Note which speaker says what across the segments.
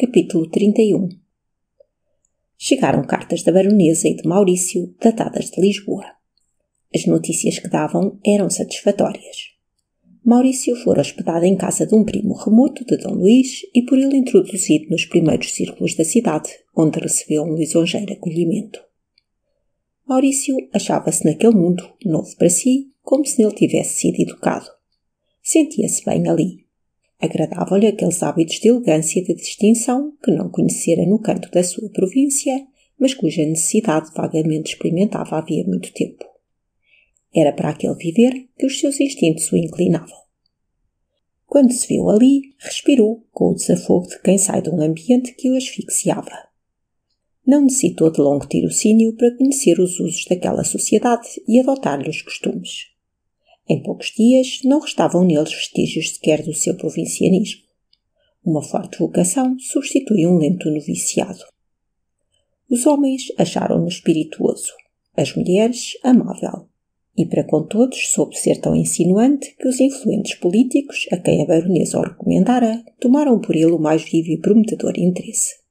Speaker 1: Capítulo 31. Chegaram cartas da baronesa e de Maurício, datadas de Lisboa. As notícias que davam eram satisfatórias. Maurício fora hospedado em casa de um primo remoto de Dom Luís e por ele introduzido nos primeiros círculos da cidade, onde recebeu um lisonjeiro acolhimento. Maurício achava-se naquele mundo, novo para si, como se nele tivesse sido educado. Sentia-se bem ali. Agradavam-lhe aqueles hábitos de elegância e de distinção que não conhecera no canto da sua província, mas cuja necessidade vagamente experimentava havia muito tempo. Era para aquele viver que os seus instintos o inclinavam. Quando se viu ali, respirou com o desafogo de quem sai de um ambiente que o asfixiava. Não necessitou de longo tirocínio para conhecer os usos daquela sociedade e adotar-lhe os costumes. Em poucos dias não restavam neles vestígios sequer do seu provincianismo. Uma forte vocação substitui um lento noviciado. Os homens acharam-no espirituoso, as mulheres amável, e para com todos soube ser tão insinuante que os influentes políticos, a quem a baronesa o recomendara, tomaram por ele o mais vivo e prometedor interesse.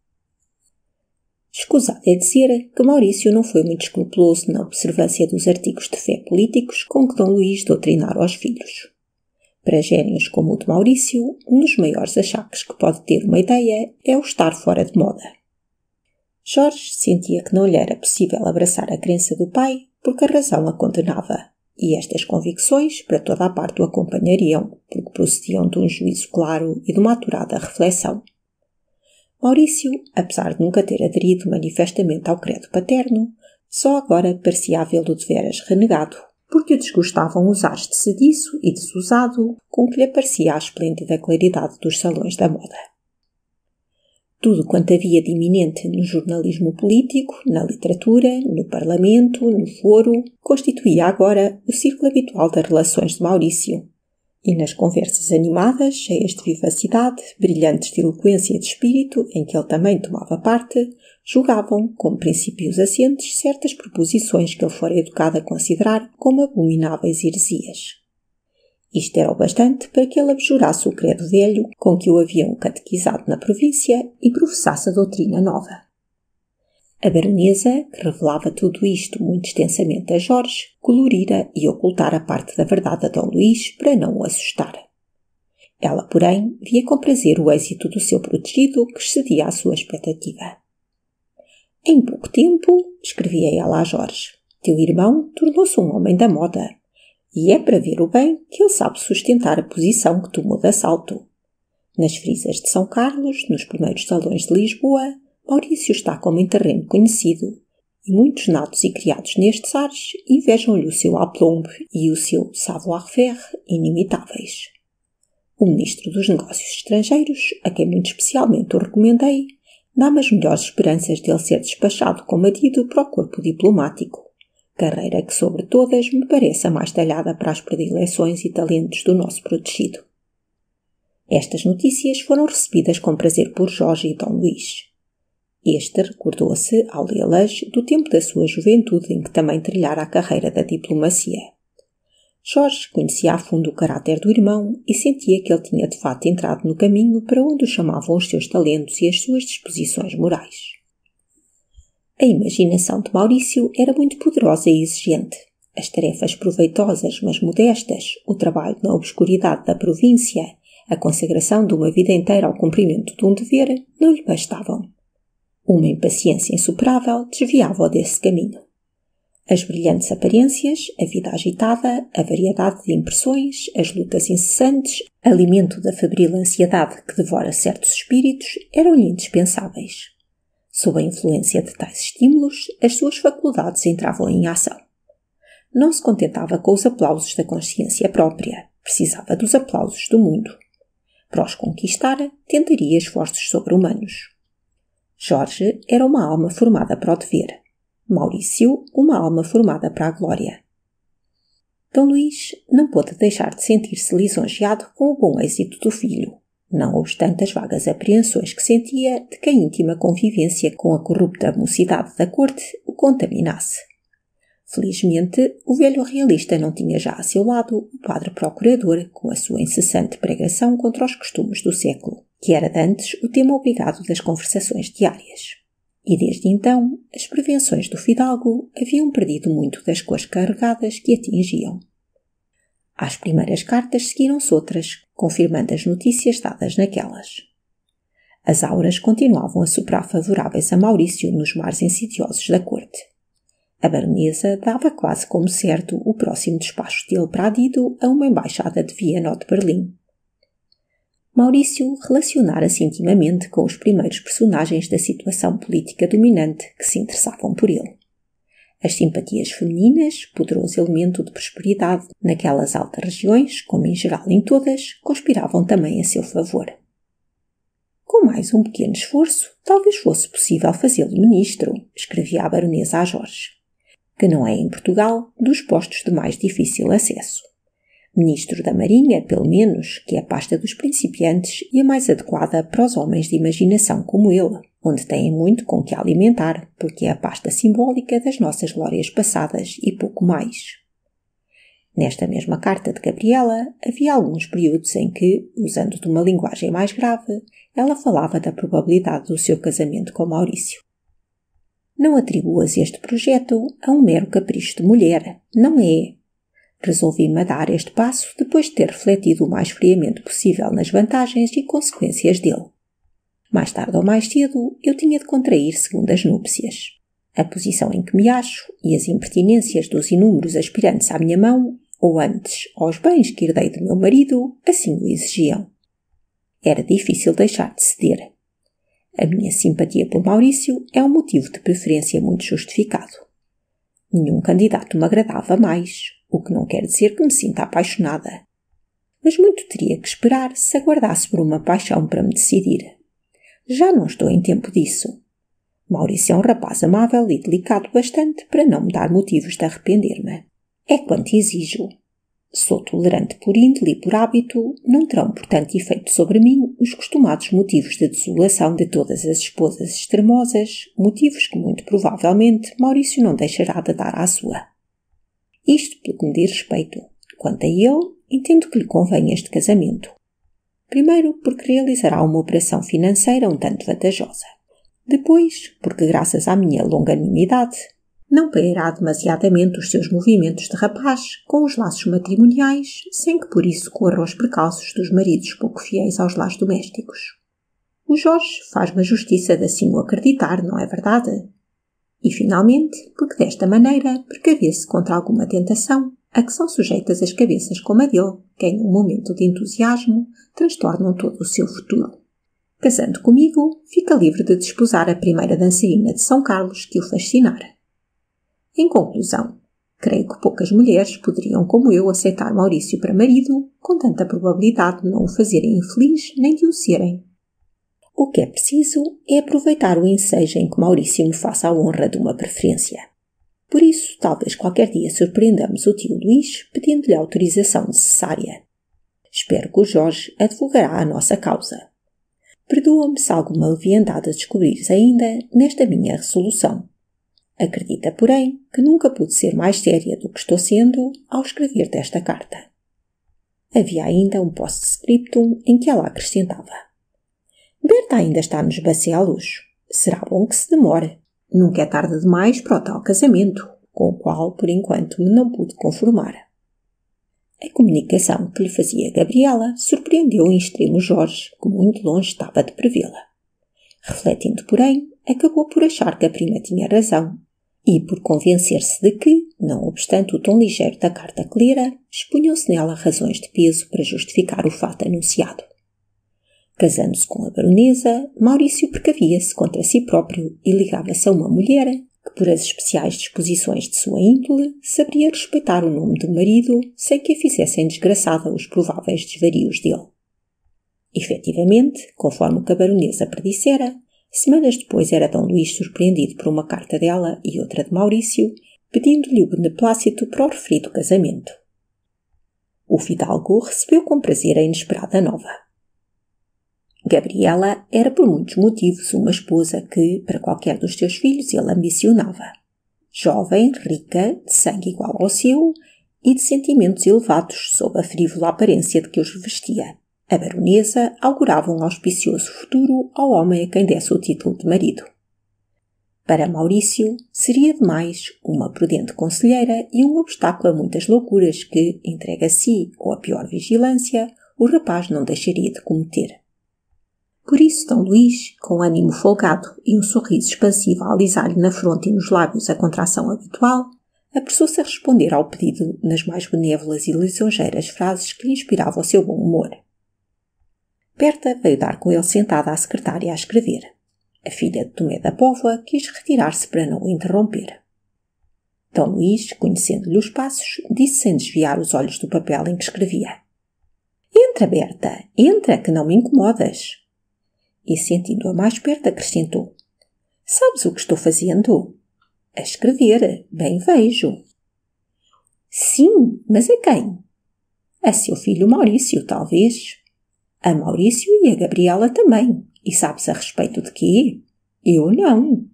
Speaker 1: Escusado é dizer que Maurício não foi muito escrupuloso na observância dos artigos de fé políticos com que Dom Luís doutrinara aos filhos. Para gênios como o de Maurício, um dos maiores achaques que pode ter uma ideia é o estar fora de moda. Jorge sentia que não lhe era possível abraçar a crença do pai porque a razão a condenava, e estas convicções para toda a parte o acompanhariam, porque procediam de um juízo claro e de uma aturada reflexão. Maurício, apesar de nunca ter aderido manifestamente ao credo paterno, só agora parecia havê-lo de veras renegado, porque o desgostavam os ares de sediço e desusado com que lhe aparecia a esplêndida claridade dos salões da moda. Tudo quanto havia de iminente no jornalismo político, na literatura, no parlamento, no foro, constituía agora o círculo habitual das relações de Maurício. E nas conversas animadas, cheias de vivacidade, brilhantes de eloquência e de espírito, em que ele também tomava parte, julgavam, como princípios assentes, certas proposições que ele fora educado a considerar como abomináveis heresias. Isto era o bastante para que ele abjurasse o credo velho com que o haviam catequizado na província e professasse a doutrina nova. A baronesa, que revelava tudo isto muito extensamente a Jorge, colorira e ocultara parte da verdade a Dom Luís para não o assustar. Ela, porém, via com prazer o êxito do seu protegido que excedia à sua expectativa. Em pouco tempo, escrevia ela a Jorge, teu irmão tornou-se um homem da moda. E é para ver o bem que ele sabe sustentar a posição que tomou de assalto. Nas frisas de São Carlos, nos primeiros salões de Lisboa, Maurício está como em terreno conhecido, e muitos natos e criados nestes ares invejam-lhe o seu aplomb e o seu savoir-faire inimitáveis. O ministro dos Negócios Estrangeiros, a quem muito especialmente o recomendei, dá-me as melhores esperanças de ele ser despachado como adido para o corpo diplomático. Carreira que, sobre todas, me parece a mais talhada para as predileções e talentos do nosso protegido. Estas notícias foram recebidas com prazer por Jorge e Dom Luís. Este recordou-se, ao lê-las, do tempo da sua juventude em que também trilhara a carreira da diplomacia. Jorge conhecia a fundo o caráter do irmão e sentia que ele tinha de fato entrado no caminho para onde o chamavam os seus talentos e as suas disposições morais. A imaginação de Maurício era muito poderosa e exigente. As tarefas proveitosas, mas modestas, o trabalho na obscuridade da província, a consagração de uma vida inteira ao cumprimento de um dever, não lhe bastavam. Uma impaciência insuperável desviava-o desse caminho. As brilhantes aparências, a vida agitada, a variedade de impressões, as lutas incessantes, alimento da febril ansiedade que devora certos espíritos, eram-lhe indispensáveis. Sob a influência de tais estímulos, as suas faculdades entravam em ação. Não se contentava com os aplausos da consciência própria, precisava dos aplausos do mundo. Para os conquistar, tentaria esforços sobre-humanos. Jorge era uma alma formada para o dever. Maurício, uma alma formada para a glória. Dom Luís não pôde deixar de sentir-se lisonjeado com o bom êxito do filho, não obstante as vagas apreensões que sentia de que a íntima convivência com a corrupta mocidade da corte o contaminasse. Felizmente, o velho realista não tinha já a seu lado o padre procurador com a sua incessante pregação contra os costumes do século, que era de antes o tema obrigado das conversações diárias. E desde então, as prevenções do fidalgo haviam perdido muito das cores carregadas que atingiam. Às primeiras cartas seguiram-se outras, confirmando as notícias dadas naquelas. As auras continuavam a soprar favoráveis a Maurício nos mares insidiosos da corte. A baronesa dava quase como certo o próximo despacho dele para Dido a uma embaixada de Viena ou de Berlim. Maurício relacionara-se intimamente com os primeiros personagens da situação política dominante que se interessavam por ele. As simpatias femininas, poderoso elemento de prosperidade naquelas altas regiões, como em geral em todas, conspiravam também a seu favor. Com mais um pequeno esforço, talvez fosse possível fazê-lo ministro, escrevia a baronesa a Jorge, que não é em Portugal dos postos de mais difícil acesso. Ministro da Marinha, pelo menos, que é a pasta dos principiantes e a mais adequada para os homens de imaginação como ele, onde têm muito com que alimentar, porque é a pasta simbólica das nossas glórias passadas e pouco mais. Nesta mesma carta de Gabriela, havia alguns períodos em que, usando de uma linguagem mais grave, ela falava da probabilidade do seu casamento com Maurício. Não atribuas este projeto a um mero capricho de mulher, não é? Resolvi-me a dar este passo depois de ter refletido o mais friamente possível nas vantagens e consequências dele. Mais tarde ou mais cedo, eu tinha de contrair segundas núpcias. A posição em que me acho e as impertinências dos inúmeros aspirantes à minha mão, ou antes, aos bens que herdei do meu marido, assim o exigiam. Era difícil deixar de ceder. A minha simpatia por Maurício é um motivo de preferência muito justificado. Nenhum candidato me agradava mais, o que não quer dizer que me sinta apaixonada. Mas muito teria que esperar se aguardasse por uma paixão para me decidir. Já não estou em tempo disso. Maurício é um rapaz amável e delicado bastante para não me dar motivos de arrepender-me. É quanto exijo. Sou tolerante por índole e por hábito, não terão, portanto, efeito sobre mim os costumados motivos de desolação de todas as esposas extremosas, motivos que, muito provavelmente, Maurício não deixará de dar à sua. Isto pelo que me diz respeito. Quanto a ele, entendo que lhe convém este casamento. Primeiro, porque realizará uma operação financeira um tanto vantajosa. Depois, porque, graças à minha longanimidade, não pairá demasiadamente os seus movimentos de rapaz com os laços matrimoniais, sem que por isso corram os precalços dos maridos pouco fiéis aos lares domésticos. O Jorge faz-me a justiça de assim o acreditar, não é verdade? E, finalmente, porque desta maneira precavê-se contra alguma tentação a que são sujeitas as cabeças como a dele, que em um momento de entusiasmo transtornam todo o seu futuro. Casando comigo, fica livre de desposar a primeira dançarina de São Carlos que o fascinar. Em conclusão, creio que poucas mulheres poderiam, como eu, aceitar Maurício para marido, com tanta probabilidade de não o fazerem infeliz nem de o serem. O que é preciso é aproveitar o ensejo em que Maurício me faça a honra de uma preferência. Por isso, talvez qualquer dia surpreendamos o tio Luís pedindo-lhe a autorização necessária. Espero que o Jorge advogará a nossa causa. Perdoa-me se alguma leviandade descobrires ainda nesta minha resolução. Acredita, porém, que nunca pude ser mais séria do que estou sendo ao escrever-te esta carta. Havia ainda um post-scriptum em que ela acrescentava: Berta ainda está nos Bacelos. Será bom que se demore. Nunca é tarde demais para o tal casamento, com o qual, por enquanto, me não pude conformar. A comunicação que lhe fazia Gabriela surpreendeu em extremo Jorge, que muito longe estava de prevê-la. Refletindo, porém, acabou por achar que a prima tinha razão e por convencer-se de que, não obstante o tom ligeiro da carta que lera, expunham-se nela razões de peso para justificar o fato anunciado. Casando-se com a baronesa, Maurício precavia-se contra si próprio e ligava-se a uma mulher que, por as especiais disposições de sua índole, saberia respeitar o nome do marido sem que a fizessem desgraçada os prováveis desvarios dele. Efetivamente, conforme o que a baronesa predissera, semanas depois era D. Luís surpreendido por uma carta dela e outra de Maurício, pedindo-lhe o beneplácito para o referido casamento. O fidalgo recebeu com prazer a inesperada nova. Gabriela era por muitos motivos uma esposa que, para qualquer dos seus filhos, ele ambicionava. Jovem, rica, de sangue igual ao seu e de sentimentos elevados sob a frívola aparência de que os revestia. A baronesa augurava um auspicioso futuro ao homem a quem desse o título de marido. Para Maurício, seria demais uma prudente conselheira e um obstáculo a muitas loucuras que, entregue a si ou a pior vigilância, o rapaz não deixaria de cometer. Por isso, D. Luís, com ânimo folgado e um sorriso expansivo a alisar-lhe na fronte e nos lábios a contração habitual, apressou-se a responder ao pedido nas mais benévolas e lisonjeiras frases que lhe inspiravam o seu bom humor. Berta veio dar com ele sentada à secretária a escrever. A filha de Tomé da Póvoa quis retirar-se para não o interromper. D. Luís, conhecendo-lhe os passos, disse sem desviar os olhos do papel em que escrevia: "Entra, Berta, entra, que não me incomodas." E, sentindo-a mais perto, acrescentou: "Sabes o que estou fazendo?" "A escrever, bem vejo." "Sim, mas a quem?" "A seu filho Maurício, talvez." "A Maurício e a Gabriela também. E sabes a respeito de quê?" "Eu não."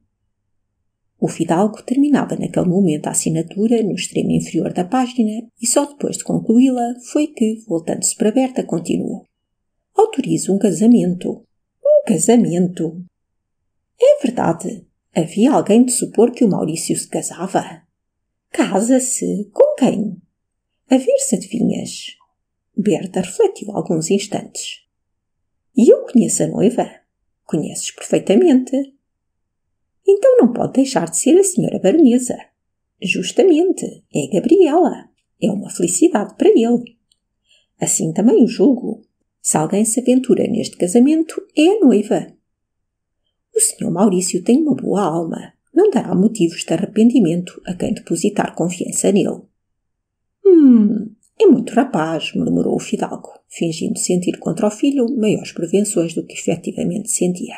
Speaker 1: O fidalgo terminava naquele momento a assinatura no extremo inferior da página e só depois de concluí-la foi que, voltando-se para Berta, continuou: "Autorizo um casamento." "Um casamento?" "É verdade. Havia alguém de supor que o Maurício se casava?" "Casa-se? Com quem?" "A ver se adivinhas." Berta refletiu alguns instantes. "E eu conheço a noiva?" "Conheces perfeitamente." "Então não pode deixar de ser a senhora baronesa." "Justamente, é Gabriela. É uma felicidade para ele." "Assim também o julgo. Se alguém se aventura neste casamento, é a noiva." "O senhor Maurício tem uma boa alma. Não dará motivos de arrependimento a quem depositar confiança nele." É muito rapaz", murmurou o fidalgo, fingindo sentir contra o filho maiores prevenções do que efetivamente sentia.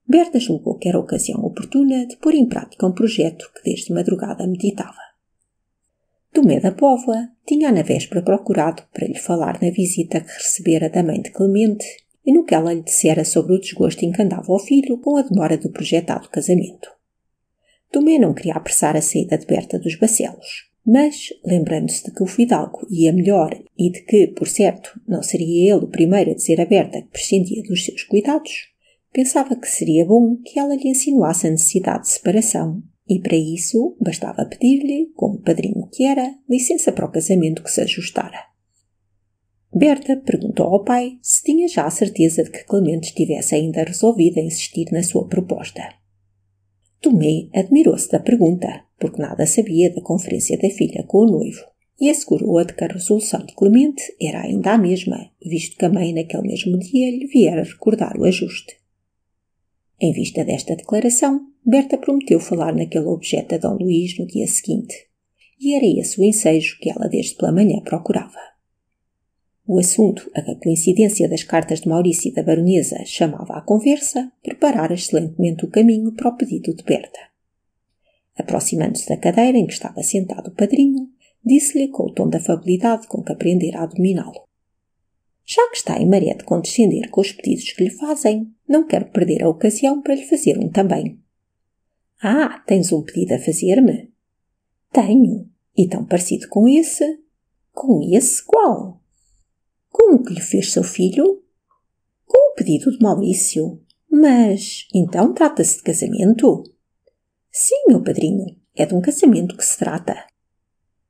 Speaker 1: Berta julgou que era a ocasião oportuna de pôr em prática um projeto que desde madrugada meditava. Tomé da Póvoa tinha na véspera procurado para lhe falar na visita que recebera da mãe de Clemente e no que ela lhe dissera sobre o desgosto em que andava o filho com a demora do projetado casamento. Tomé não queria apressar a saída de Berta dos Bacelos, mas, lembrando-se de que o fidalgo ia melhor e de que, por certo, não seria ele o primeiro a dizer a Berta que prescindia dos seus cuidados, pensava que seria bom que ela lhe insinuasse a necessidade de separação e, para isso, bastava pedir-lhe, como padrinho que era, licença para o casamento que se ajustara. Berta perguntou ao pai se tinha já a certeza de que Clemente estivesse ainda resolvido a insistir na sua proposta. Tomé admirou-se da pergunta, porque nada sabia da conferência da filha com o noivo, e assegurou-a de que a resolução de Clemente era ainda a mesma, visto que a mãe naquele mesmo dia lhe viera recordar o ajuste. Em vista desta declaração, Berta prometeu falar naquele objeto a D. Luís no dia seguinte, e era esse o ensejo que ela desde pela manhã procurava. O assunto a que a coincidência das cartas de Maurício e da baronesa chamava à conversa preparara excelentemente o caminho para o pedido de Berta. Aproximando-se da cadeira em que estava sentado o padrinho, disse-lhe com o tom de afabilidade com que aprendera a dominá-lo: "Já que está em maré de condescender com os pedidos que lhe fazem, não quero perder a ocasião para lhe fazer um também." "Ah, tens um pedido a fazer-me?" "Tenho. E tão parecido com esse?" "Com esse qual?" "Com o que lhe fez seu filho?" "Com o pedido de Maurício. Mas, então trata-se de casamento?" "Sim, meu padrinho, é de um casamento que se trata."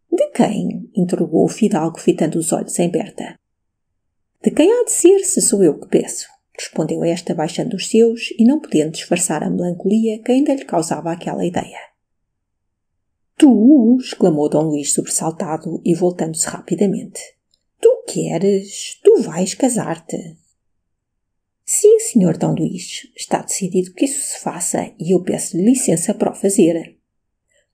Speaker 1: "De quem?" interrogou o fidalgo, fitando os olhos em Berta. "De quem há de ser, se sou eu que peço?" respondeu esta baixando os seus e não podendo disfarçar a melancolia que ainda lhe causava aquela ideia. "Tu!" exclamou D. Luís sobressaltado e voltando-se rapidamente. "Tu queres? Tu vais casar-te?" "Sim, Sr. D. Luís, está decidido que isso se faça e eu peço-lhe licença para o fazer."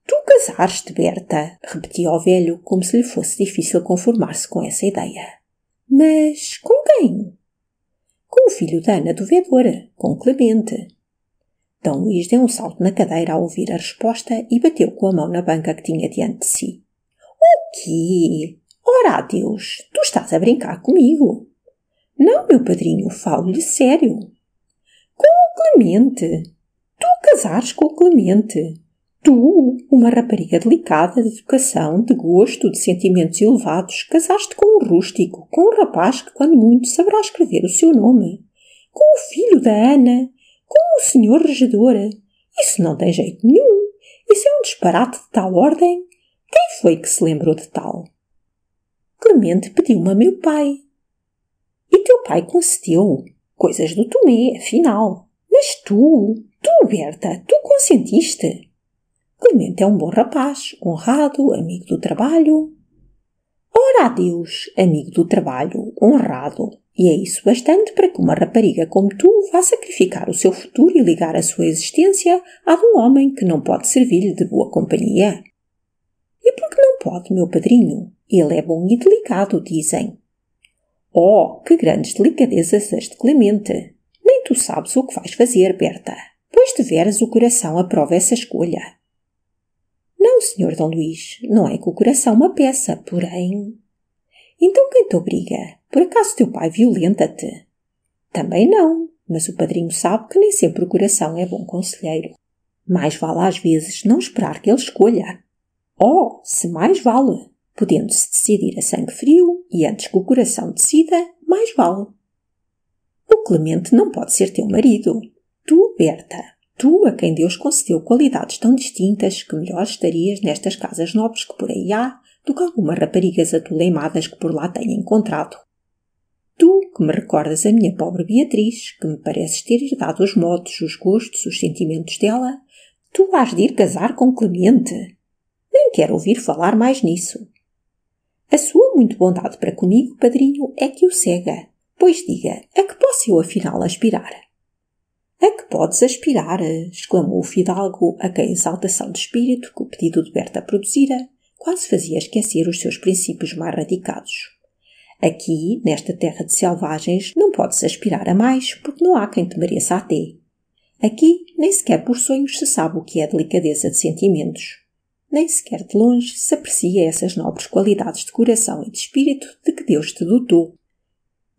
Speaker 1: "Tu casares-te, Berta?" repetia o velho, como se lhe fosse difícil conformar-se com essa ideia. "Mas com quem?" "Com o filho da Ana do Vedor, com Clemente." D. Luís deu um salto na cadeira ao ouvir a resposta e bateu com a mão na banca que tinha diante de si. "O quê? Ora, adeus, tu estás a brincar comigo." "Não, meu padrinho, falo-lhe sério." "Com o Clemente? Tu casares com o Clemente? Tu, uma rapariga delicada, de educação, de gosto, de sentimentos elevados, casaste com um rústico, com um rapaz que, quando muito, saberá escrever o seu nome, com o filho da Ana, com o senhor regedor. Isso não tem jeito nenhum. Isso é um disparate de tal ordem. Quem foi que se lembrou de tal? Clemente pediu-me a meu pai. E teu pai concedeu. Coisas do Tomé, afinal. Mas tu, Berta, tu consentiste. Clemente é um bom rapaz, honrado, amigo do trabalho. Ora adeus, amigo do trabalho, honrado. E é isso bastante para que uma rapariga como tu vá sacrificar o seu futuro e ligar a sua existência à de um homem que não pode servir-lhe de boa companhia. E por que não pode, meu padrinho? Ele é bom e delicado, dizem. Oh, que grandes delicadezas as de Clemente! Nem tu sabes o que vais fazer, Berta, pois deveras o coração aprova essa escolha. Não, Sr. Dom Luís, não é que o coração me peça, porém... Então quem te obriga? Por acaso teu pai violenta-te? Também não, mas o padrinho sabe que nem sempre o coração é bom conselheiro. Mais vale às vezes não esperar que ele escolha. Oh, se mais vale! Podendo-se decidir a sangue frio e antes que o coração decida, mais vale. O Clemente não pode ser teu marido. Tu, Berta, tu a quem Deus concedeu qualidades tão distintas que melhor estarias nestas casas nobres que por aí há do que algumas raparigas atoleimadas que por lá tenha encontrado. Tu, que me recordas a minha pobre Beatriz, que me pareces ter herdado os modos, os gostos, os sentimentos dela, tu has de ir casar com Clemente. Nem quero ouvir falar mais nisso. A sua muito bondade para comigo, padrinho, é que o cega, pois diga, a que posso eu afinal aspirar? A que podes aspirar? Exclamou o fidalgo, a quem a exaltação de espírito que o pedido de Berta produzira quase fazia esquecer os seus princípios mais radicados. Aqui, nesta terra de selvagens, não podes aspirar a mais, porque não há quem te mereça até. Aqui, nem sequer por sonhos se sabe o que é delicadeza de sentimentos. Nem sequer de longe se aprecia essas nobres qualidades de coração e de espírito de que Deus te dotou,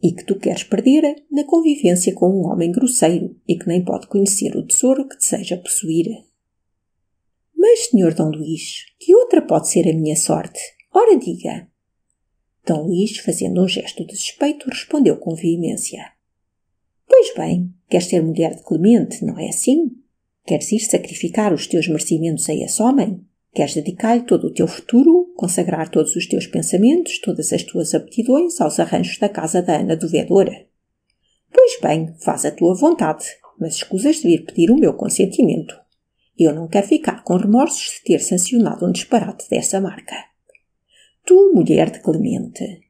Speaker 1: e que tu queres perder na convivência com um homem grosseiro e que nem pode conhecer o tesouro que deseja possuir. Mas, Sr. Dom Luís, que outra pode ser a minha sorte? Ora, diga. Dom Luís, fazendo um gesto de despeito, respondeu com veemência. Pois bem, queres ser mulher de Clemente, não é assim? Queres ir sacrificar os teus merecimentos a esse homem? Queres dedicar-lhe todo o teu futuro, consagrar todos os teus pensamentos, todas as tuas aptidões aos arranjos da casa da Ana do Vedor? Pois bem, faz a tua vontade, mas escusas de vir pedir o meu consentimento. Eu não quero ficar com remorsos de ter sancionado um disparate dessa marca. Tu, mulher de Clemente.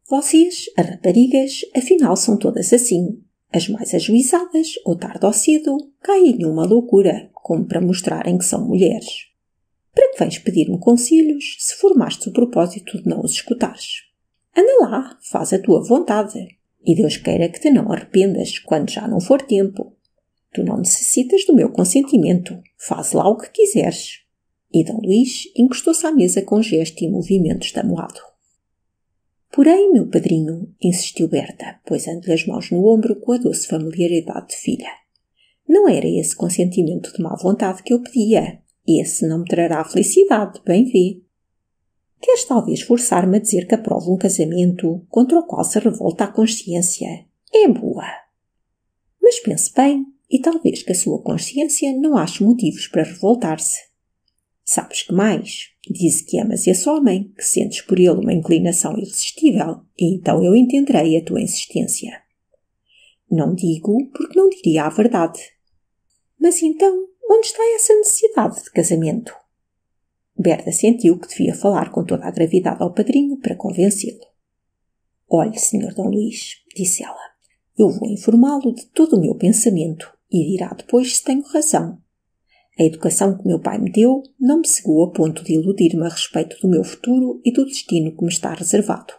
Speaker 1: Vocês, as raparigas, afinal são todas assim. As mais ajuizadas, ou tarde ou cedo, caem em uma loucura, como para mostrarem que são mulheres. Para que vens pedir-me conselhos se formaste o propósito de não os escutares? Anda lá, faz a tua vontade, e Deus queira que te não arrependas quando já não for tempo. Tu não necessitas do meu consentimento, faz lá o que quiseres. E Dom Luís encostou-se à mesa com gesto e movimento extenuado. Porém, meu padrinho, insistiu Berta, poisando-lhe as mãos no ombro com a doce familiaridade de filha. Não era esse consentimento de má vontade que eu pedia. Esse não me trará felicidade, bem vê. Queres talvez forçar-me a dizer que aprovo um casamento contra o qual se revolta a consciência? É boa. Mas pense bem, e talvez que a sua consciência não ache motivos para revoltar-se. Sabes que mais? Diz que amas esse homem, que sentes por ele uma inclinação irresistível, e então eu entenderei a tua insistência. Não digo porque não diria a verdade. Mas então, onde está essa necessidade de casamento? Berta sentiu que devia falar com toda a gravidade ao padrinho para convencê-lo. Olhe, Sr. Dom Luís, disse ela, eu vou informá-lo de todo o meu pensamento e dirá depois se tenho razão. A educação que meu pai me deu não me cegou a ponto de iludir-me a respeito do meu futuro e do destino que me está reservado.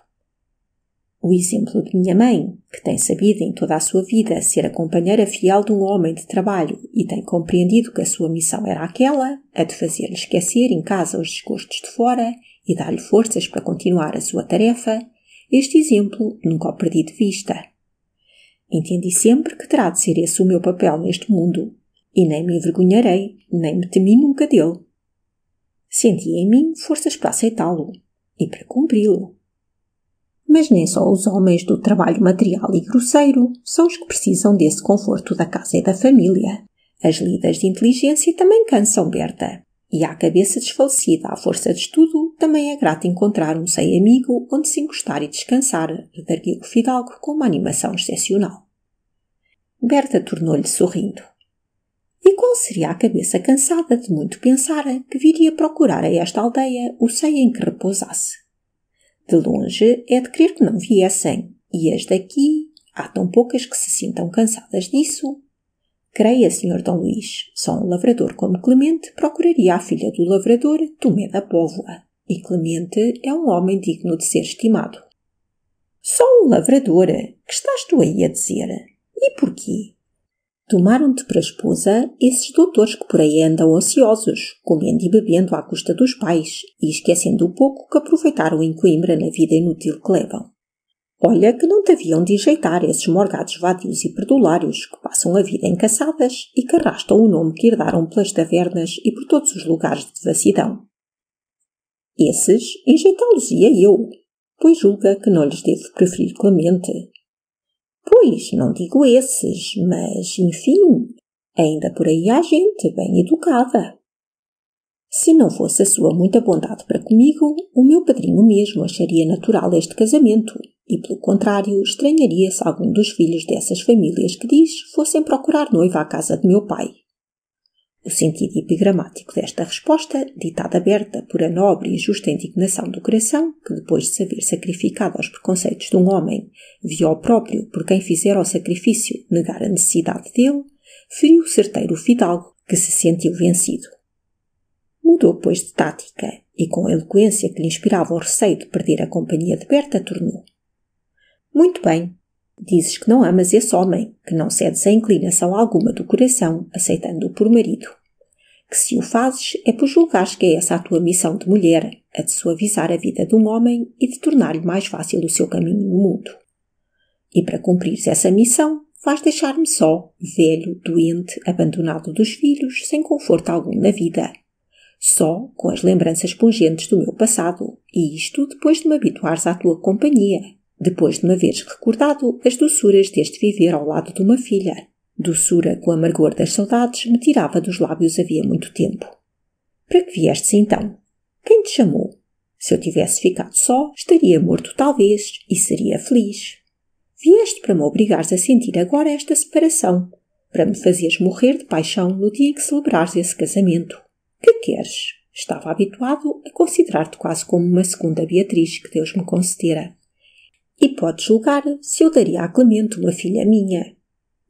Speaker 1: O exemplo de minha mãe, que tem sabido em toda a sua vida ser a companheira fiel de um homem de trabalho e tem compreendido que a sua missão era aquela, a de fazer-lhe esquecer em casa os desgostos de fora e dar-lhe forças para continuar a sua tarefa, este exemplo nunca o perdi de vista. Entendi sempre que terá de ser esse o meu papel neste mundo, e nem me envergonharei, nem me temi nunca dele. Senti em mim forças para aceitá-lo e para cumpri-lo. Mas nem só os homens do trabalho material e grosseiro são os que precisam desse conforto da casa e da família. As lidas de inteligência também cansam, Berta. E à cabeça desfalecida à força de estudo, também é grato encontrar um seio amigo onde se encostar e descansar, redarguiu o fidalgo com uma animação excepcional. Berta tornou-lhe sorrindo. E qual seria a cabeça cansada de muito pensar que viria procurar a esta aldeia o seio em que repousasse? De longe é de crer que não viessem, e as daqui, há tão poucas que se sintam cansadas disso. Creia, Sr. D. Luís, só um lavrador como Clemente procuraria a filha do lavrador, Tomé da Póvoa, e Clemente é um homem digno de ser estimado. Só um lavrador? Que estás tu aí a dizer? E porquê? Tomaram-te para esposa esses doutores que por aí andam ociosos, comendo e bebendo à custa dos pais e esquecendo o pouco que aproveitaram em Coimbra na vida inútil que levam. Olha que não te haviam de enjeitar esses morgados vadios e perdulários que passam a vida em caçadas e que arrastam o nome que herdaram pelas tavernas e por todos os lugares de devassidão. Esses enjeitá-los-ia eu, pois julga que não lhes devo preferir Clemente. Pois, não digo esses, mas, enfim, ainda por aí há gente bem educada. Se não fosse a sua muita bondade para comigo, o meu padrinho mesmo acharia natural este casamento e, pelo contrário, estranharia se algum dos filhos dessas famílias que diz fossem procurar noiva à casa de meu pai. O sentido epigramático desta resposta, ditada aberta por a nobre e justa indignação do coração, que depois de se haver sacrificado aos preconceitos de um homem, viu ao próprio, por quem fizera o sacrifício, negar a necessidade dele, feriu o certeiro fidalgo, que se sentiu vencido. Mudou, pois, de tática, e com a eloquência que lhe inspirava o receio de perder a companhia de Berta, tornou. Muito bem. Dizes que não amas esse homem, que não cedes a inclinação alguma do coração, aceitando-o por marido. Que se o fazes é por julgares que é essa a tua missão de mulher, a de suavizar a vida de um homem e de tornar-lhe mais fácil o seu caminho no mundo. E para cumprires essa missão, vais deixar-me só, velho, doente, abandonado dos filhos, sem conforto algum na vida. Só com as lembranças pungentes do meu passado, e isto depois de me habituares à tua companhia. Depois de me haveres recordado as doçuras deste viver ao lado de uma filha, doçura que o amargor das saudades me tirava dos lábios havia muito tempo. Para que viestes então? Quem te chamou? Se eu tivesse ficado só, estaria morto talvez, e seria feliz. Vieste para me obrigares a sentir agora esta separação, para me fazeres morrer de paixão no dia em que celebrares esse casamento. Que queres? Estava habituado a considerar-te quase como uma segunda Beatriz que Deus me concedera. E podes julgar se eu daria a Clemente uma filha minha.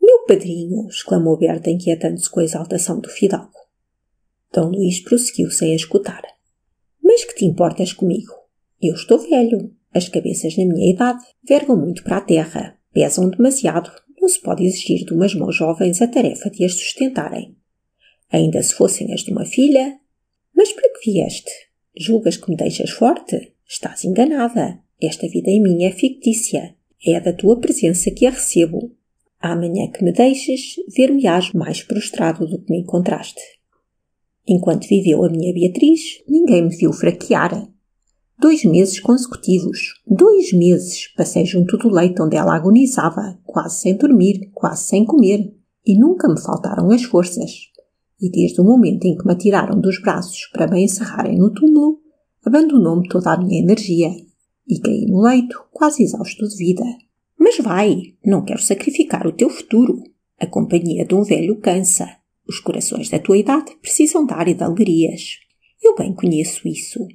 Speaker 1: Meu padrinho, exclamou Berta, inquietando-se com a exaltação do fidalgo. D. Luís prosseguiu sem a escutar. Mas que te importas comigo? Eu estou velho. As cabeças na minha idade vergam muito para a terra. Pesam demasiado. Não se pode exigir de umas mãos jovens a tarefa de as sustentarem. Ainda se fossem as de uma filha. Mas para que vieste? Julgas que me deixas forte? Estás enganada. Esta vida em mim é fictícia. É da tua presença que a recebo. Amanhã que me deixes, ver-me-ás mais prostrado do que me encontraste. Enquanto viveu a minha Beatriz, ninguém me viu fraquear. 2 meses consecutivos, 2 meses, passei junto do leito onde ela agonizava, quase sem dormir, quase sem comer, e nunca me faltaram as forças. E desde o momento em que me atiraram dos braços para me encerrarem no túmulo, abandonou-me toda a minha energia. E caí no leito, quase exausto de vida. Mas vai, não quero sacrificar o teu futuro. A companhia de um velho cansa. Os corações da tua idade precisam de ar e de alegrias. Eu bem conheço isso.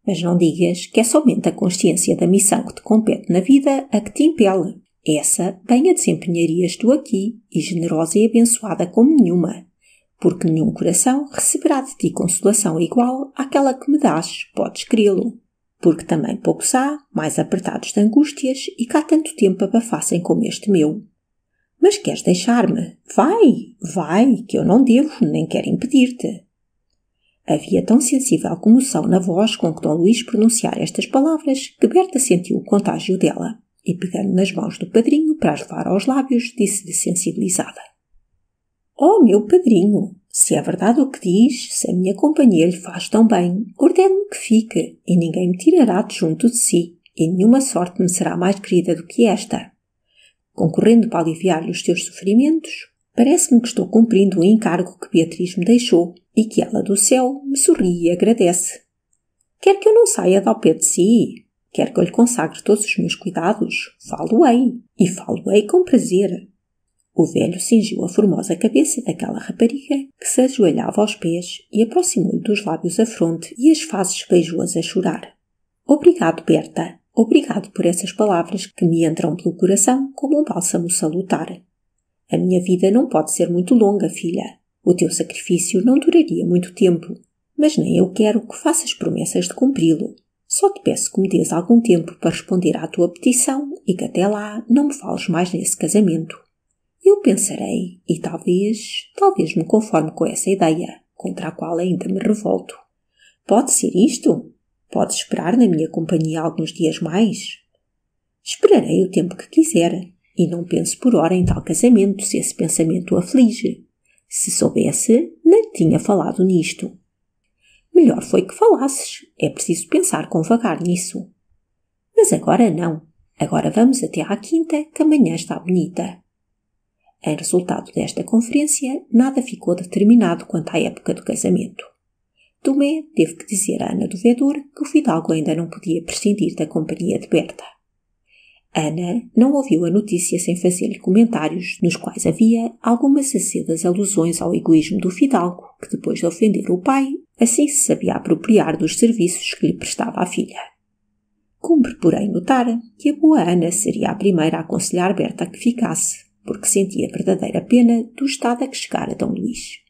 Speaker 1: Mas não digas que é somente a consciência da missão que te compete na vida a que te impele. Essa bem a desempenharias tu aqui, e generosa e abençoada como nenhuma. Porque nenhum coração receberá de ti consolação igual àquela que me dás, podes crê-lo. Porque também poucos há, mais apertados de angústias, e cá tanto tempo abafassem como este meu. Mas queres deixar-me? Vai, que eu não devo, nem quero impedir-te. Havia tão sensível comoção na voz com que D. Luís pronunciara estas palavras que Berta sentiu o contágio dela, e pegando nas mãos do padrinho para as levar aos lábios, disse-lhe sensibilizada. Oh, meu padrinho, se é verdade o que diz, se a minha companhia lhe faz tão bem, ordene-me que fique, e ninguém me tirará de junto de si, e nenhuma sorte me será mais querida do que esta. Concorrendo para aliviar-lhe os teus sofrimentos, parece-me que estou cumprindo o encargo que Beatriz me deixou e que ela do céu me sorri e agradece. Quer que eu não saia de ao pé de si, quer que eu lhe consagre todos os meus cuidados, falo-ei, e falo-ei com prazer. O velho cingiu a formosa cabeça daquela rapariga que se ajoelhava aos pés e aproximou-lhe dos lábios a fronte e as faces beijou-as a chorar. Obrigado, Berta. Obrigado por essas palavras que me entram pelo coração como um bálsamo salutar. A minha vida não pode ser muito longa, filha. O teu sacrifício não duraria muito tempo, mas nem eu quero que faças promessas de cumpri-lo. Só te peço que me dês algum tempo para responder à tua petição e que até lá não me fales mais nesse casamento. Eu pensarei e talvez me conforme com essa ideia, contra a qual ainda me revolto. Pode ser isto? Podes esperar na minha companhia alguns dias mais? Esperarei o tempo que quiser, e não penso por hora em tal casamento, se esse pensamento o aflige. Se soubesse, não tinha falado nisto. Melhor foi que falasses, é preciso pensar com vagar nisso. Mas agora não. Agora vamos até à quinta, que amanhã está bonita. Em resultado desta conferência, nada ficou determinado quanto à época do casamento. Tomé teve que dizer a Ana do Vedor que o fidalgo ainda não podia prescindir da companhia de Berta. Ana não ouviu a notícia sem fazer-lhe comentários, nos quais havia algumas acedas alusões ao egoísmo do fidalgo, que depois de ofender o pai, assim se sabia apropriar dos serviços que lhe prestava a filha. Cumpre, porém, notar que a boa Ana seria a primeira a aconselhar Berta que ficasse, porque sentia verdadeira pena do estado a que chegara Dom Luís.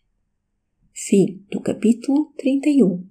Speaker 1: Fim do capítulo 31.